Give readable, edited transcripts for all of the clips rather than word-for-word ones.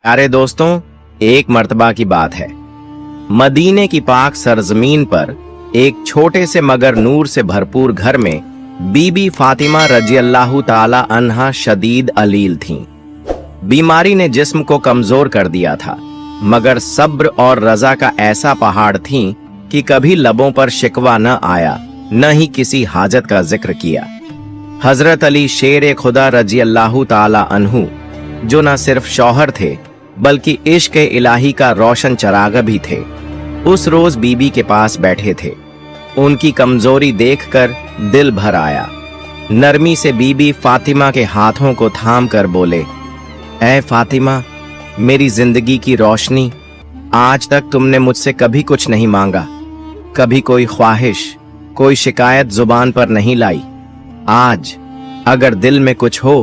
अरे दोस्तों, एक मर्तबा की बात है। मदीने की पाक सरजमीन पर एक छोटे से मगर नूर से भरपूर घर में बीबी फातिमा रजी अल्लाह ताला अन्हा शदीद अलील थीं। बीमारी ने जिस्म को कमजोर कर दिया था, मगर सब्र और रजा का ऐसा पहाड़ थीं कि कभी लबों पर शिकवा न आया, न ही किसी हाजत का जिक्र किया। हजरत अली शेर खुदा रजी अल्लाह ताला अन्हु, जो न सिर्फ शौहर थे बल्कि इश्क इलाही का रोशन चराग भी थे, उस रोज बीबी के पास बैठे थे। उनकी कमजोरी देखकर दिल भर आया। नरमी से बीबी फातिमा के हाथों को थाम कर बोले, ऐ फातिमा, मेरी जिंदगी की रोशनी, आज तक तुमने मुझसे कभी कुछ नहीं मांगा, कभी कोई ख्वाहिश, कोई शिकायत जुबान पर नहीं लाई। आज अगर दिल में कुछ हो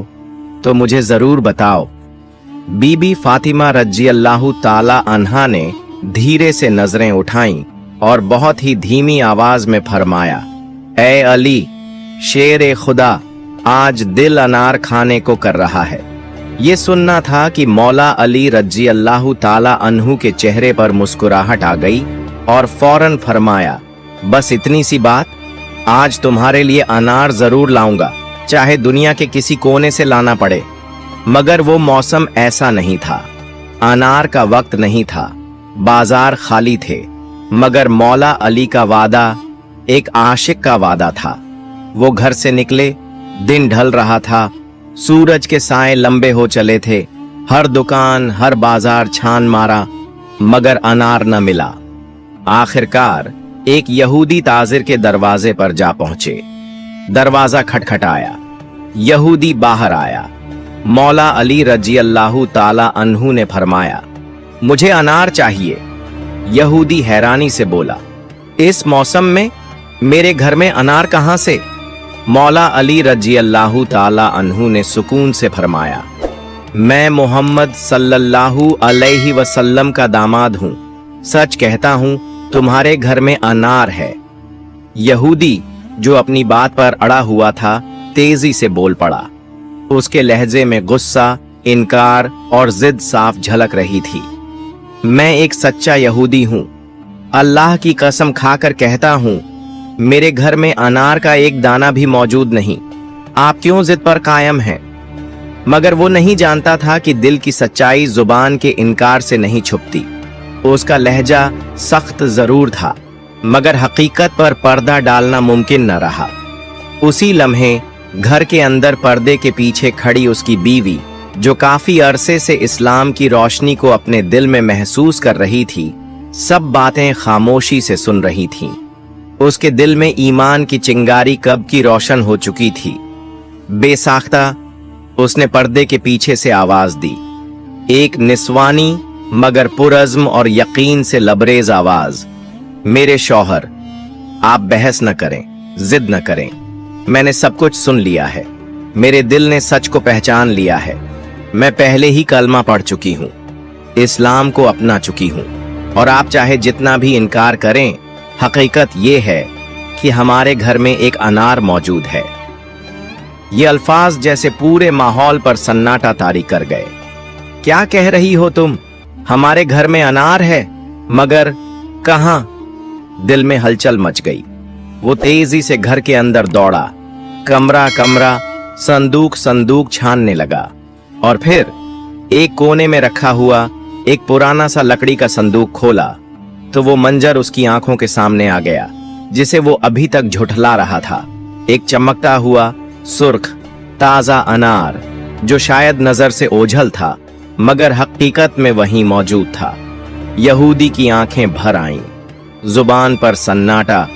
तो मुझे जरूर बताओ। बीबी फातिमा रजी अल्लाह ताला अन्हा ने धीरे से नजरें उठाईं और बहुत ही धीमी आवाज में फरमाया, ऐ अली शेर खुदा, आज दिल अनार खाने को कर रहा है। ये सुनना था कि मौला अली रजी अल्लाह ताला अन्हु के चेहरे पर मुस्कुराहट आ गई और फौरन फरमाया, बस इतनी सी बात, आज तुम्हारे लिए अनार जरूर लाऊंगा, चाहे दुनिया के किसी कोने से लाना पड़े। मगर वो मौसम ऐसा नहीं था, अनार का वक्त नहीं था, बाजार खाली थे। मगर मौला अली का वादा एक आशिक का वादा था। वो घर से निकले, दिन ढल रहा था, सूरज के साए लंबे हो चले थे। हर दुकान, हर बाजार छान मारा, मगर अनार न मिला। आखिरकार एक यहूदी ताजिर के दरवाजे पर जा पहुंचे। दरवाजा खटखटाया, यहूदी बाहर आया। मौला अली रजी अल्लाह ताला अन्हु ने फरमाया, मुझे अनार चाहिए। यहूदी हैरानी से बोला, इस मौसम में मेरे घर में अनार कहां से? मौला अली रजी अल्लाह ताला अन्हु ने सुकून से फरमाया, मैं मोहम्मद सल्लल्लाहु अलैहि वसल्लम का दामाद हूं, सच कहता हूं तुम्हारे घर में अनार है। यहूदी, जो अपनी बात पर अड़ा हुआ था, तेजी से बोल पड़ा। उसके लहजे में गुस्सा, इनकार और जिद साफ झलक रही थी। मैं एक सच्चा यहूदी हूं, अल्लाह की कसम खाकर कहता हूं, मेरे घर में अनार का एक दाना भी मौजूद नहीं। आप क्यों जिद पर कायम हैं? मगर वो नहीं जानता था कि दिल की सच्चाई जुबान के इनकार से नहीं छुपती। उसका लहजा सख्त जरूर था, मगर हकीकत पर पर्दा डालना मुमकिन न रहा। उसी लम्हे घर के अंदर पर्दे के पीछे खड़ी उसकी बीवी, जो काफी अरसे से इस्लाम की रोशनी को अपने दिल में महसूस कर रही थी, सब बातें खामोशी से सुन रही थीं। उसके दिल में ईमान की चिंगारी कब की रोशन हो चुकी थी। बेसाख्ता उसने पर्दे के पीछे से आवाज दी, एक निस्वानी मगर पुरज़्म और यकीन से लबरेज आवाज, मेरे शौहर, आप बहस न करें, जिद न करें, मैंने सब कुछ सुन लिया है। मेरे दिल ने सच को पहचान लिया है। मैं पहले ही कलमा पढ़ चुकी हूँ, इस्लाम को अपना चुकी हूँ, और आप चाहे जितना भी इनकार करें, हकीकत ये है कि हमारे घर में एक अनार मौजूद है। ये अल्फाज जैसे पूरे माहौल पर सन्नाटा तारी कर गए। क्या कह रही हो तुम? हमारे घर में अनार है, मगर कहां? दिल में हलचल मच गई। वो तेजी से घर के अंदर दौड़ा, कमरा कमरा, संदूक संदूक छानने लगा, और फिर एक कोने में रखा हुआ एक पुराना सा लकड़ी का संदूक खोला तो वो मंजर उसकी आंखों के सामने आ गया जिसे वो अभी तक झुठला रहा था। एक चमकता हुआ सुर्ख ताजा अनार, जो शायद नजर से ओझल था मगर हकीकत में वहीं मौजूद था। यहूदी की आंखें भर आईं, जुबान पर सन्नाटा,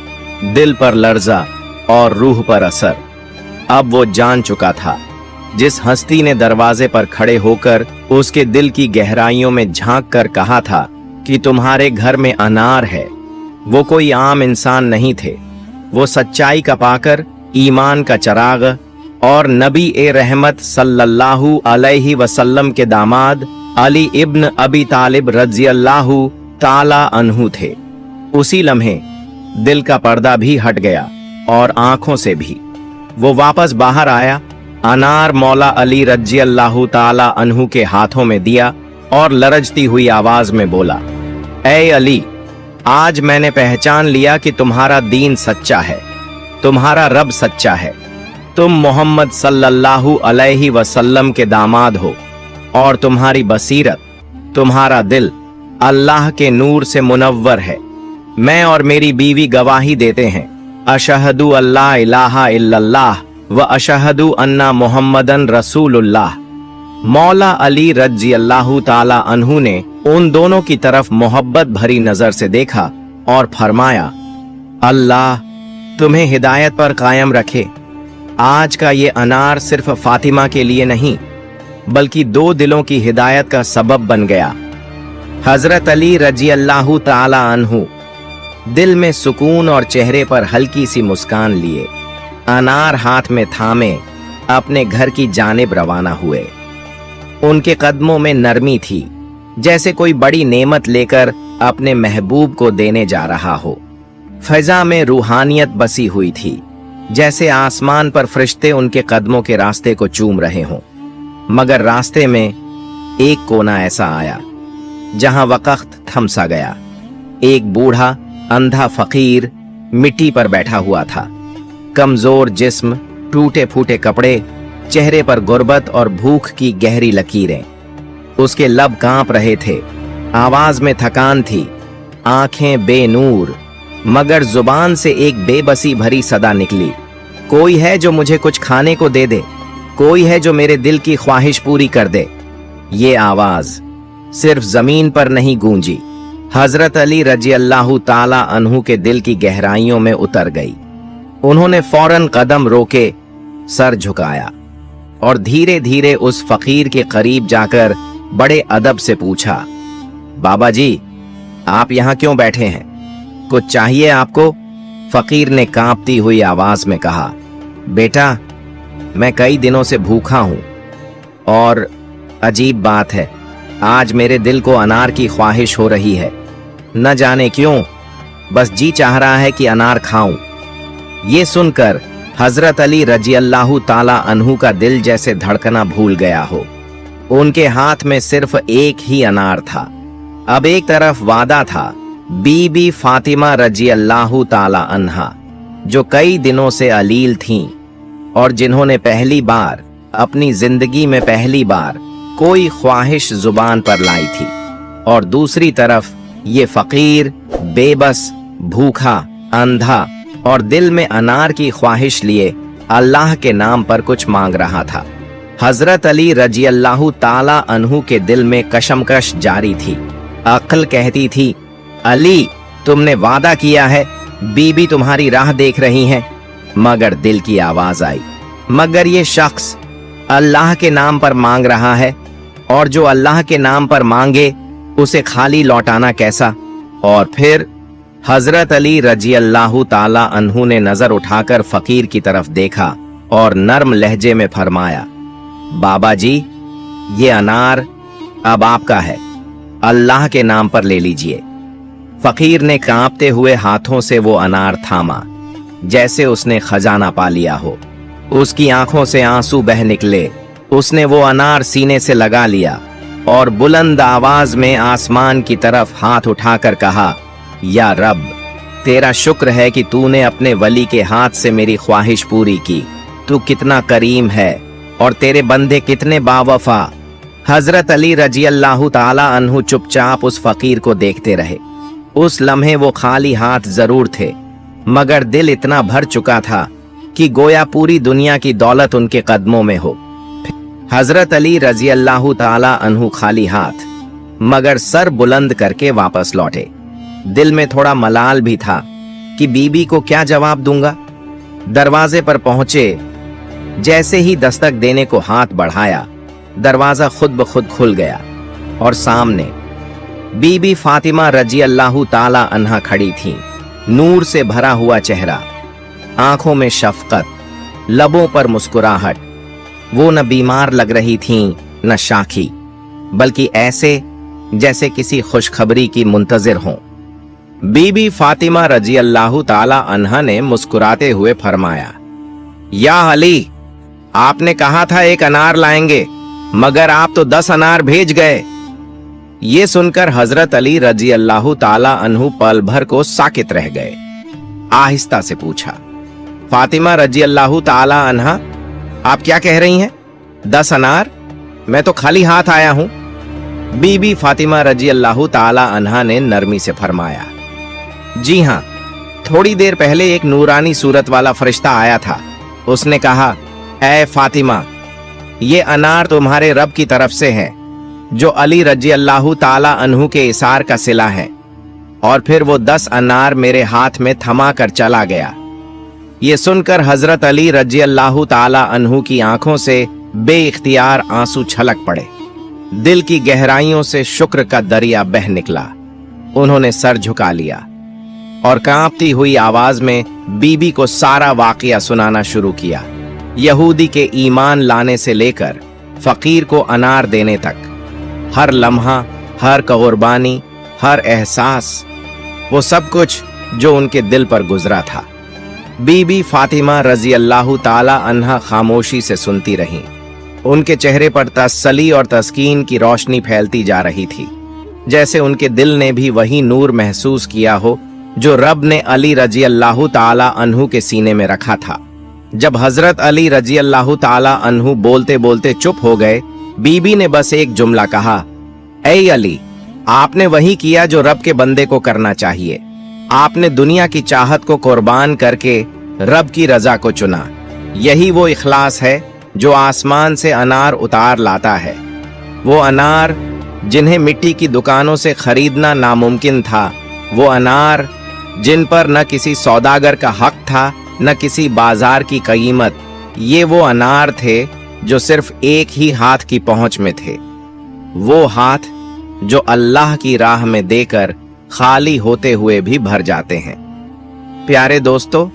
दिल पर लर्जा और रूह पर असर। अब वो जान चुका था, जिस हस्ती ने दरवाजे पर खड़े होकर उसके दिल की गहराइयों में झांक कर कहा था कि तुम्हारे घर में अनार है, वो कोई आम इंसान नहीं थे। वो सच्चाई का पाकर, ईमान का चराग और नबी ए रहमत सल्लल्लाहु अलैहि वसल्लम के दामाद अली इब्न अबी तालिब रज़ी अल्लाहु ताला अन्हु थे। उसी लम्हे दिल का पर्दा भी हट गया और आंखों से भी। वो वापस बाहर आया, अनार मौला अली रज़ी अल्लाहु ताला अन्हु के हाथों में दिया और लरजती हुई आवाज में बोला, ऐ अली, आज मैंने पहचान लिया कि तुम्हारा दीन सच्चा है, तुम्हारा रब सच्चा है, तुम मोहम्मद सल्लल्लाहु अलैहि वसल्लम के दामाद हो और तुम्हारी बसीरत, तुम्हारा दिल अल्लाह के नूर से मुनव्वर है। मैं और मेरी बीवी गवाही देते हैं, अशहदु अल्ला इलाहा इल्लल्लाह व अशहदु अन्ना मोहम्मदन रसूलुल्लाह। मौला अली रज़ी अल्लाहु ताला अन्हु ने उन दोनों की तरफ मोहब्बत भरी नजर से देखा और फरमाया, अल्लाह तुम्हें हिदायत पर कायम रखे। आज का ये अनार सिर्फ फातिमा के लिए नहीं बल्कि दो दिलों की हिदायत का सबब बन गया। हजरत अली रज़ी अल्लाहु ताला अन्हु दिल में सुकून और चेहरे पर हल्की सी मुस्कान लिए अनार हाथ में थामे अपने घर की जानिब रवाना हुए। उनके कदमों में नरमी थी, जैसे कोई बड़ी नेमत लेकर अपने महबूब को देने जा रहा हो। फजा में रूहानियत बसी हुई थी, जैसे आसमान पर फरिश्ते उनके कदमों के रास्ते को चूम रहे हों। मगर रास्ते में एक कोना ऐसा आया जहां वक्त थम सा गया। एक बूढ़ा अंधा फकीर मिट्टी पर बैठा हुआ था, कमजोर जिस्म, टूटे फूटे कपड़े, चेहरे पर गुर्बत और भूख की गहरी लकीरें। उसके लब कांप रहे थे, आवाज में थकान थी, आंखें बेनूर, मगर जुबान से एक बेबसी भरी सदा निकली, कोई है जो मुझे कुछ खाने को दे दे, कोई है जो मेरे दिल की ख्वाहिश पूरी कर दे। ये आवाज सिर्फ जमीन पर नहीं गूंजी, हजरत अली रज़ी अल्लाहु ताला अन्हु के दिल की गहराइयों में उतर गई। उन्होंने फौरन कदम रोके, सर झुकाया और धीरे धीरे उस फकीर के करीब जाकर बड़े अदब से पूछा, बाबा जी, आप यहाँ क्यों बैठे हैं? कुछ चाहिए आपको? फकीर ने कांपती हुई आवाज में कहा, बेटा, मैं कई दिनों से भूखा हूं और अजीब बात है, आज मेरे दिल को अनार की ख्वाहिश हो रही है। न जाने क्यों, बस जी चाह रहा है कि अनार खाऊं। ये सुनकर हजरत अली रज़ी अल्लाहु ताला अन्हु का दिल जैसे धड़कना भूल गया हो। उनके हाथ में सिर्फ एक ही अनार था। अब एक तरफ वादा था बीबी फातिमा रज़ी अल्लाहु ताला अन्हा, जो कई दिनों से अलील थीं और जिन्होंने पहली बार अपनी जिंदगी में कोई ख्वाहिश जुबान पर लाई थी, और दूसरी तरफ ये फकीर बेबस, भूखा, अंधा और दिल में अनार की ख्वाहिश लिए अल्लाह के नाम पर कुछ मांग रहा था। हजरत अली रज़ी अल्लाहु ताला अन्हु के दिल में कशमकश जारी थी। अक्ल कहती थी, अली, तुमने वादा किया है, बीबी तुम्हारी राह देख रही हैं। मगर दिल की आवाज आई, मगर ये शख्स अल्लाह के नाम पर मांग रहा है, और जो अल्लाह के नाम पर मांगे उसे खाली लौटाना कैसा? और फिर हजरत अली रज़ी अल्लाहु ताला अन्हु ने नजर उठाकर फकीर की तरफ देखा और नर्म लहजे में फरमाया, बाबा जी, ये अनार अब आपका है, अल्लाह के नाम पर ले लीजिए। फकीर ने कांपते हुए हाथों से वो अनार थामा, जैसे उसने खजाना पा लिया हो। उसकी आंखों से आंसू बह निकले। उसने वो अनार सीने से लगा लिया और बुलंद आवाज में आसमान की तरफ हाथ उठाकर कहा, या रब, तेरा शुक्र है कि तूने अपने वली के हाथ से मेरी ख्वाहिश पूरी की। तू कितना करीम है और तेरे बंदे कितने बावफा। हजरत अली रज़ी अल्लाहु ताला अन्हु चुपचाप उस फकीर को देखते रहे। उस लम्हे वो खाली हाथ जरूर थे, मगर दिल इतना भर चुका था कि गोया पूरी दुनिया की दौलत उनके कदमों में हो। हजरत अली रज़ी अल्लाहु ताला अन्हु खाली हाथ मगर सर बुलंद करके वापस लौटे। दिल में थोड़ा मलाल भी था कि बीबी को क्या जवाब दूंगा। दरवाजे पर पहुंचे, जैसे ही दस्तक देने को हाथ बढ़ाया, दरवाजा खुद ब खुद खुल गया और सामने बीबी फातिमा रज़ी अल्लाहु ताला अन्हा खड़ी थीं। नूर से भरा हुआ चेहरा, आंखों में शफकत, लबों पर मुस्कुराहट। वो न बीमार लग रही थीं न शाखी, बल्कि ऐसे जैसे किसी खुशखबरी की मुंतजिर हों। बीबी फातिमा रज़ी अल्लाहु ताला अन्हा ने मुस्कुराते हुए फरमाया, या अली, आपने कहा था एक अनार लाएंगे, मगर आप तो 10 अनार भेज गए। ये सुनकर हजरत अली रजी अल्लाह ताला अन्हु पल भर को साकित रह गए। आहिस्ता से पूछा, फातिमा रजी अल्लाह ताला अन्हा, आप क्या कह रही हैं? 10 अनार? मैं तो खाली हाथ आया हूं। बीबी फातिमा रजी अल्लाह ताला अन्हा ने नरमी से फरमाया, जी हां, थोड़ी देर पहले एक नूरानी सूरत वाला फरिश्ता आया था। उसने कहा, ऐ फातिमा, ये अनार तुम्हारे रब की तरफ से है जो अली रजी अल्लाह ताला अन्हु के इसार का सिला है। और फिर वो 10 अनार मेरे हाथ में थमा कर चला गया। ये सुनकर हजरत अली रजी अल्लाह ताला अन्हु की आंखों से बेइख्तियार आंसू छलक पड़े। दिल की गहराइयों से शुक्र का दरिया बह निकला। उन्होंने सर झुका लिया और कांपती हुई आवाज में बीबी को सारा वाकया सुनाना शुरू किया। यहूदी के ईमान लाने से लेकर फकीर को अनार देने तक, हर लम्हा, हर कुर्बानी, हर एहसास, वो सब कुछ जो उनके दिल पर गुजरा था। बीबी फातिमा रजी अल्लाह ताला अन्हा खामोशी से सुनती रहीं। उनके चेहरे पर तसल्ली और तस्कीन की रोशनी फैलती जा रही थी, जैसे उनके दिल ने भी वही नूर महसूस किया हो जो रब ने अली रजी अल्लाह ताला अन्हु के सीने में रखा था। जब हजरत अली रजी अल्लाह ताला अन्हु बोलते बोलते चुप हो गए, बीबी ने बस एक जुमला कहा, ऐ अली, आपने वही किया जो रब के बंदे को करना चाहिए। आपने दुनिया की चाहत को कुर्बान करके रब की रजा को चुना। यही वो इखलास है जो आसमान से अनार उतार लाता है। वो अनार जिन्हें मिट्टी की दुकानों से खरीदना नामुमकिन था, वो अनार जिन पर न किसी सौदागर का हक था न किसी बाजार की कीमत। ये वो अनार थे जो सिर्फ एक ही हाथ की पहुंच में थे, वो हाथ जो अल्लाह की राह में देकर खाली होते हुए भी भर जाते हैं। प्यारे दोस्तों,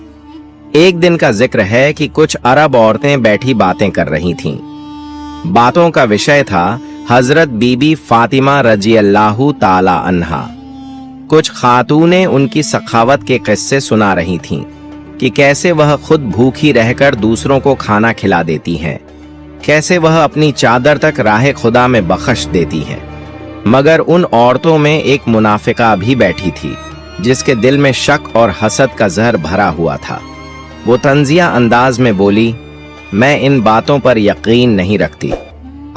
एक दिन का जिक्र है कि कुछ अरब औरतें बैठी बातें कर रही थीं। बातों का विषय था हजरत बीबी फातिमा रजी अल्लाह ताला अन्हा। कुछ खातूनें उनकी सखावत के किस्से सुना रही थीं कि कैसे वह खुद भूखी रहकर दूसरों को खाना खिला देती हैं, कैसे वह अपनी चादर तक राह खुदा में बख्श देती हैं। मगर उन औरतों में एक मुनाफिका भी बैठी थी जिसके दिल में शक और हसद का जहर भरा हुआ था। वो तंजिया अंदाज में बोली, मैं इन बातों पर यकीन नहीं रखती।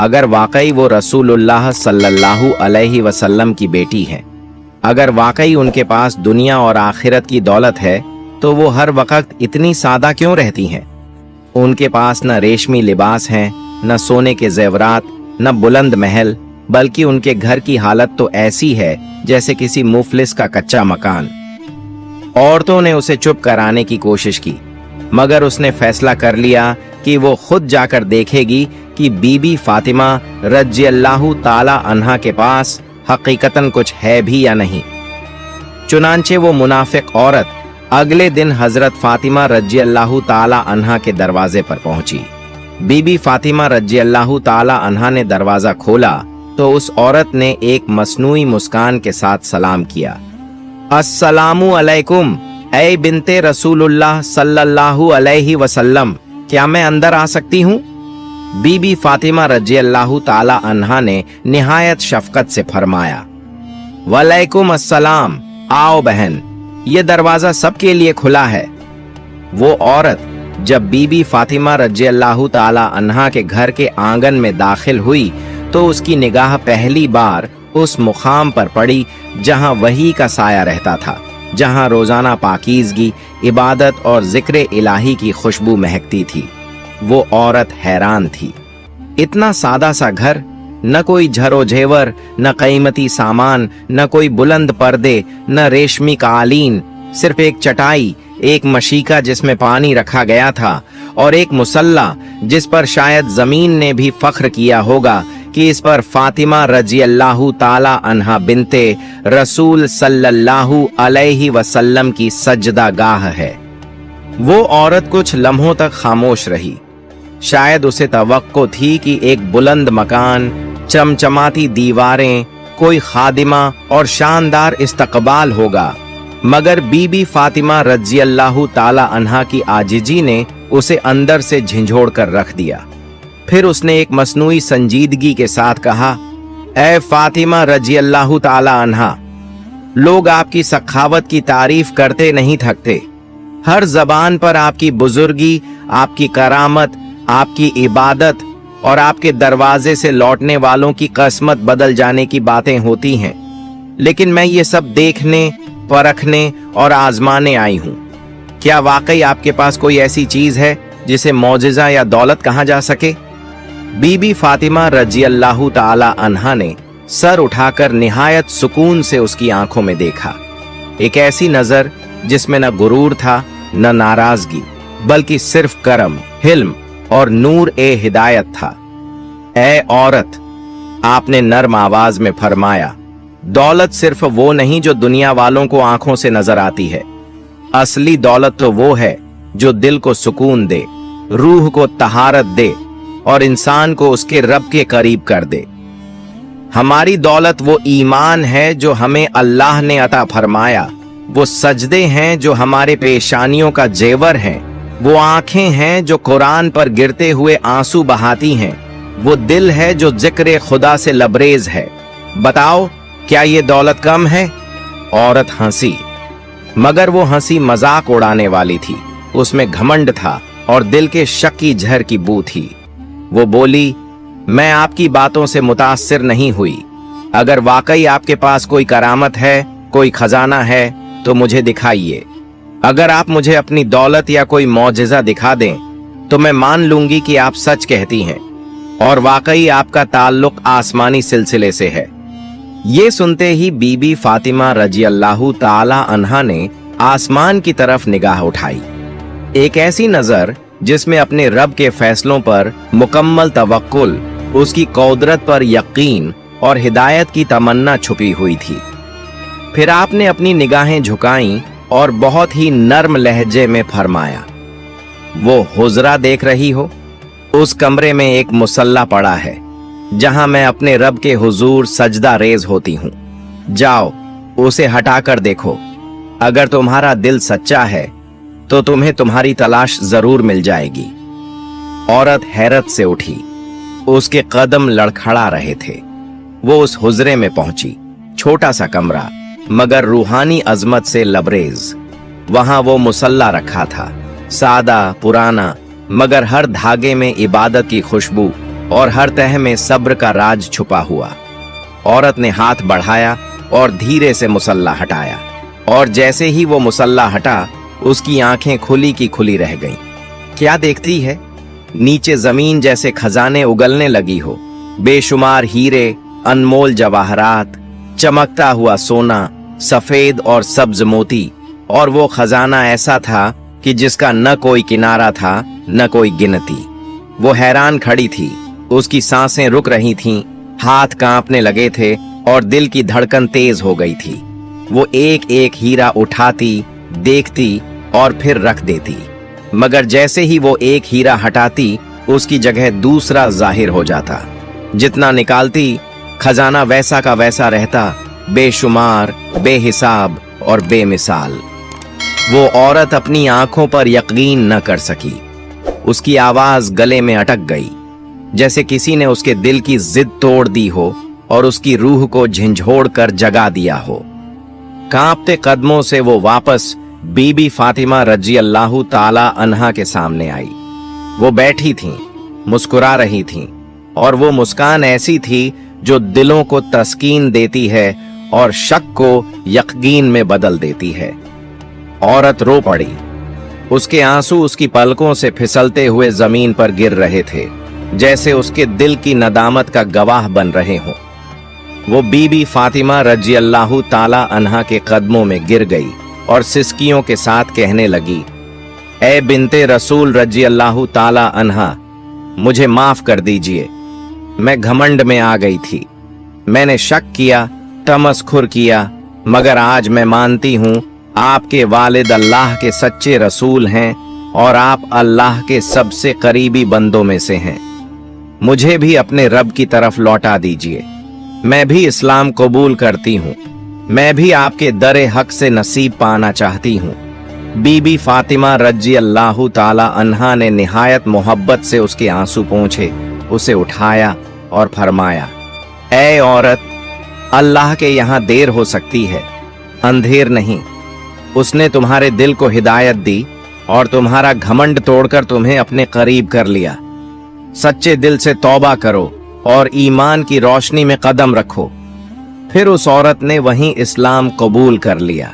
अगर वाकई वो रसूलुल्लाह सल्लल्लाहु अलैहि वसल्लम की बेटी हैं, अगर वाकई उनके पास दुनिया और आखिरत की दौलत है, तो वो हर वक्त इतनी सादा क्यों रहती हैं? उनके पास न रेशमी लिबास हैं, न सोने के जेवरात, न बुलंद महल, बल्कि उनके घर की हालत तो ऐसी है जैसे किसी मुफलिस का कच्चा मकान। औरतों ने उसे चुप कराने की कोशिश की, मगर उसने फैसला कर लिया कि वो खुद जाकर देखेगी कि बीबी फातिमा रजी अल्लाह ताला अन्हा के पास हकीकतन कुछ है भी या नहीं। चुनांचे वो मुनाफिक औरत अगले दिन हजरत फातिमा रजी अल्लाह ताला अन्हा के दरवाजे पर पहुंची। बीबी फातिमा रजी अल्लाह ताला अन्हा ने दरवाजा खोला तो उस औरत ने एक मसनूई मुस्कान के साथ सलाम किया, अस्सलामु अलैकुम ऐ बिनते रसूलुल्लाह सल्लल्लाहु अलैहि वसल्लम, क्या मैं अंदर आ सकती हूँ? बीबी फातिमा रजी अल्लाह ताला अन्हा ने निहायत शफकत से फरमाया, वालेकुम अस्सलाम, आओ बहन, ये दरवाजा सबके लिए खुला है। वो औरत जब बीबी फातिमा रजी अल्लाह ताला अन्हा के घर के आंगन में दाखिल हुई तो उसकी निगाह पहली बार उस मुकाम पर पड़ी जहां वही का साया रहता था, जहां रोजाना पाकीज़गी, इबादत और जिक्र इलाही की खुशबू महकती थी। वो औरत हैरान थी। इतना सादा सा घर, न कोई झरो झेवर, न कीमती सामान, न कोई बुलंद पर्दे, न रेशमी कालीन, सिर्फ एक चटाई, एक मशीका जिसमें पानी रखा गया था और एक मुसल्ला जिस पर शायद जमीन ने भी फख्र किया होगा कि इस पर फातिमा रजी अल्लाह ताला अन्हा बिनते रसूल सल्लल्लाहु अलैहि वसल्लम की सजदा गाह है। वो औरत कुछ लम्हों तक खामोश रही। शायद उसे तवक्को थी कि एक बुलंद मकान, चमचमाती दीवारें, कोई खादिमा और शानदार इस्तकबाल होगा, मगर बीबी फातिमा रजी अल्लाह ताला अन्हा की आजिजी ने उसे अंदर से झिंझोड़ कर रख दिया। फिर उसने एक मसनूई संजीदगी के साथ कहा, ए फातिमा रजी अल्लाह ताला अन्हा, लोग आपकी सखावत की तारीफ करते नहीं थकते। हर जबान पर आपकी बुजुर्गी, आपकी करामत, आपकी इबादत और आपके दरवाजे से लौटने वालों की किस्मत बदल जाने की बातें होती हैं। लेकिन मैं ये सब देखने, परखने और आजमाने आई हूं। क्या वाकई आपके पास कोई ऐसी चीज है जिसे मौजिजा या दौलत कहा जा सके? बीबी फातिमा रजी अल्लाह ताला अन्हा ने सर उठाकर निहायत सुकून से उसकी आंखों में देखा। एक ऐसी नजर जिसमें न गुरूर था न नाराजगी, बल्कि सिर्फ करम, हिल्म और नूर ए हिदायत था। ए औरत, आपने नर्म आवाज में फरमाया, दौलत सिर्फ वो नहीं जो दुनिया वालों को आंखों से नजर आती है। असली दौलत तो वो है जो दिल को सुकून दे, रूह को तहारत दे और इंसान को उसके रब के करीब कर दे। हमारी दौलत वो ईमान है जो हमें अल्लाह ने अता फरमाया, वो सजदे हैं जो हमारे पेशानियों का जेवर हैं, वो आंखें हैं जो कुरान पर गिरते हुए आंसू बहाती हैं, वो दिल है जो जिक्र खुदा से लबरेज है। बताओ, क्या ये दौलत कम है? औरत हंसी, मगर वो हंसी मजाक उड़ाने वाली थी। उसमें घमंड था और दिल के शक की जहर की बू थी। वो बोली, मैं आपकी बातों से मुतासिर नहीं हुई। अगर वाकई आपके पास कोई करामत है, कोई खजाना है, तो मुझे दिखाइए। अगर आप मुझे अपनी दौलत या कोई मौजिजा दिखा दें तो मैं मान लूंगी कि आप सच कहती हैं और वाकई आपका ताल्लुक आसमानी सिलसिले से है। ये सुनते ही बीबी फातिमा रजी अल्लाह ताला अन्हा ने आसमान की तरफ निगाह उठाई। एक ऐसी नजर जिसमें अपने रब के फैसलों पर मुकम्मल तवक्कुल, उसकी कुदरत पर यकीन और हिदायत की तमन्ना छुपी हुई थी। फिर आपने अपनी निगाहें झुकाईं और बहुत ही नर्म लहजे में फरमाया, वो हुजरा देख रही हो? उस कमरे में एक मुसल्ला पड़ा है जहां मैं अपने रब के हुजूर सजदा रेज होती हूं। जाओ, उसे हटाकर देखो। अगर तुम्हारा दिल सच्चा है तो तुम्हें तुम्हारी तलाश जरूर मिल जाएगी। औरत हैरत से उठी, उसके कदम लड़खड़ा रहे थे। वो उस हुजरे में पहुंची। छोटा सा कमरा, मगर रूहानी अजमत से लबरेज। वहां वो मुसल्ला रखा था, सादा, पुराना, मगर हर धागे में इबादत की खुशबू और हर तह में सब्र का राज छुपा हुआ। औरत ने हाथ बढ़ाया और धीरे से मुसल्ला हटाया, और जैसे ही वो मुसल्ला हटा, उसकी आंखें खुली की खुली रह गईं। क्या देखती है? नीचे जमीन जैसे खजाने उगलने लगी हो। बेशुमार हीरे, अनमोल जवाहरात, चमकता हुआ सोना, सफेद और सब्ज मोती, और वो खजाना ऐसा था कि जिसका न कोई किनारा था न कोई गिनती। वो हैरान खड़ी थी, उसकी सांसें रुक रही थीं, हाथ कांपने लगे थे और दिल की धड़कन तेज हो गई थी। वो एक एक हीरा उठाती, देखती और फिर रख देती, मगर जैसे ही वो एक हीरा हटाती, उसकी जगह दूसरा जाहिर हो जाता। जितना निकालती, खजाना वैसा का वैसा रहता, बेशुमार, बेहिसाब और बेमिसाल। वो औरत अपनी आंखों पर यकीन न कर सकी। उसकी आवाज गले में अटक गई, जैसे किसी ने उसके दिल की जिद तोड़ दी हो और उसकी रूह को झंझोड़ कर जगा दिया हो। कांपते कदमों से वो वापस बीबी फातिमा रजी अल्लाह ताला अन्हा के सामने आई। वो बैठी थीं, मुस्कुरा रही थीं, और वो मुस्कान ऐसी थी जो दिलों को तस्कीन देती है और शक को यकीन में बदल देती है। औरत रो पड़ी। उसके आंसू उसकी पलकों से फिसलते हुए जमीन पर गिर रहे थे, जैसे उसके दिल की नदामत का गवाह बन रहे हों। वो बीबी फातिमा रजी अल्लाह ताला अन्हा के कदमों में गिर गई और सिसकियों के साथ कहने लगी, ए बिनते रसूल रजी अल्लाह ताला अन्हा, मुझे माफ कर दीजिए। मैं घमंड में आ गई थी। मैंने शक किया, तमस्खुर किया, मगर आज मैं मानती हूं आपके वालिद अल्लाह के सच्चे रसूल हैं और आप अल्लाह के सबसे करीबी बंदों में से हैं। मुझे भी अपने रब की तरफ लौटा दीजिए। मैं भी इस्लाम कबूल करती हूँ। मैं भी आपके दरे हक से नसीब पाना चाहती हूँ। बीबी फातिमा रजी अल्लाह ताला अन्हा ने निहायत मोहब्बत से उसके आंसू पोंछे, उसे उठाया और फरमाया, ऐ औरत, अल्लाह के यहाँ देर हो सकती है, अंधेर नहीं। उसने तुम्हारे दिल को हिदायत दी और तुम्हारा घमंड तोड़कर तुम्हें अपने करीब कर लिया। सच्चे दिल से तौबा करो और ईमान की रोशनी में कदम रखो। फिर उस औरत ने वहीं इस्लाम कबूल कर लिया।